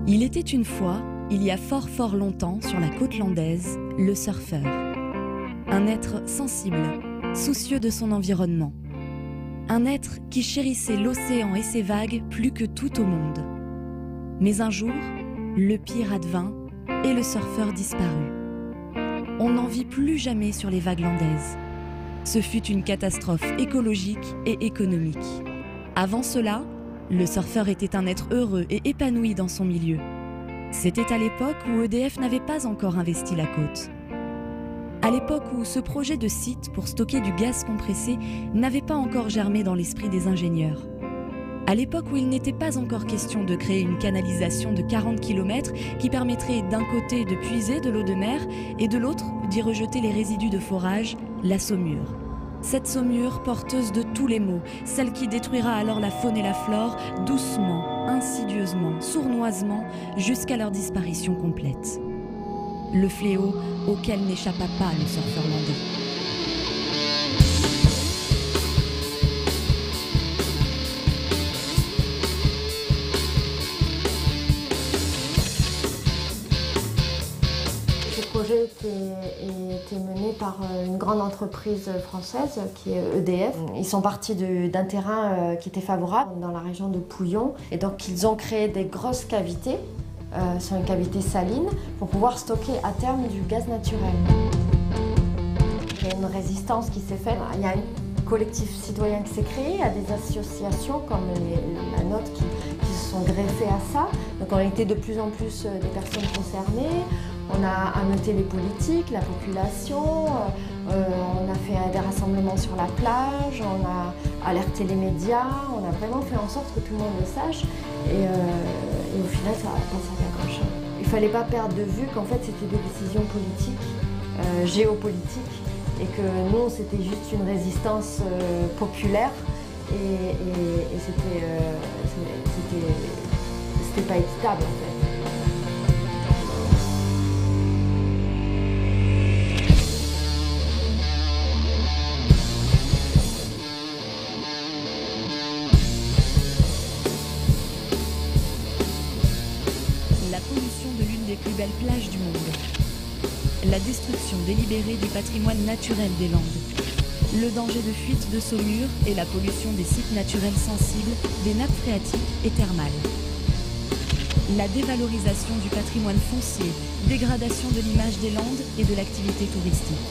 Il était une fois, il y a fort fort longtemps, sur la côte landaise, le surfeur. Un être sensible, soucieux de son environnement. Un être qui chérissait l'océan et ses vagues plus que tout au monde. Mais un jour, le pire advint et le surfeur disparut. On n'en vit plus jamais sur les vagues landaises. Ce fut une catastrophe écologique et économique. Avant cela, le surfeur était un être heureux et épanoui dans son milieu. C'était à l'époque où EDF n'avait pas encore investi la côte. À l'époque où ce projet de site pour stocker du gaz compressé n'avait pas encore germé dans l'esprit des ingénieurs. À l'époque où il n'était pas encore question de créer une canalisation de 40 km qui permettrait d'un côté de puiser de l'eau de mer et de l'autre d'y rejeter les résidus de forage, la saumure. Cette saumure porteuse de tous les maux, celle qui détruira alors la faune et la flore, doucement, insidieusement, sournoisement, jusqu'à leur disparition complète. Le fléau auquel n'échappa pas le surfeur landais. Ce projet était mené par une grande entreprise française qui est EDF. Ils sont partis d'un terrain qui était favorable dans la région de Pouillon et donc ils ont créé des grosses cavités sur une cavité saline pour pouvoir stocker à terme du gaz naturel. Il y a une résistance qui s'est faite. Il y a un collectif citoyen qui s'est créé, il y a des associations comme la nôtre qui se sont greffées à ça. Donc on a été de plus en plus des personnes concernées. On a ameuté les politiques, la population, on a fait des rassemblements sur la plage, on a alerté les médias, on a vraiment fait en sorte que tout le monde le sache et au final ça n'a pas servi à grand chose. Il ne fallait pas perdre de vue qu'en fait c'était des décisions politiques, géopolitiques et que nous c'était juste une résistance populaire et c'était pas équitable en fait. Plus belles plages du monde. La destruction délibérée du patrimoine naturel des Landes. Le danger de fuite de saumure et la pollution des sites naturels sensibles, des nappes phréatiques et thermales. La dévalorisation du patrimoine foncier, dégradation de l'image des Landes et de l'activité touristique.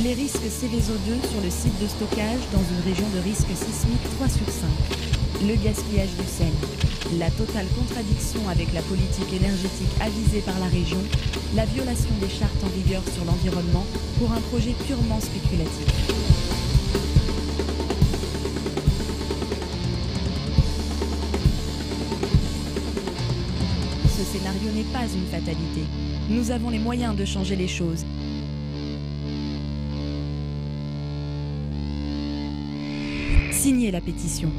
Les risques Céveso 2 sur le site de stockage dans une région de risque sismique 3 sur 5. Le gaspillage du sel. La totale contradiction avec la politique énergétique avisée par la région, la violation des chartes en vigueur sur l'environnement pour un projet purement spéculatif. Ce scénario n'est pas une fatalité. Nous avons les moyens de changer les choses. Signez la pétition.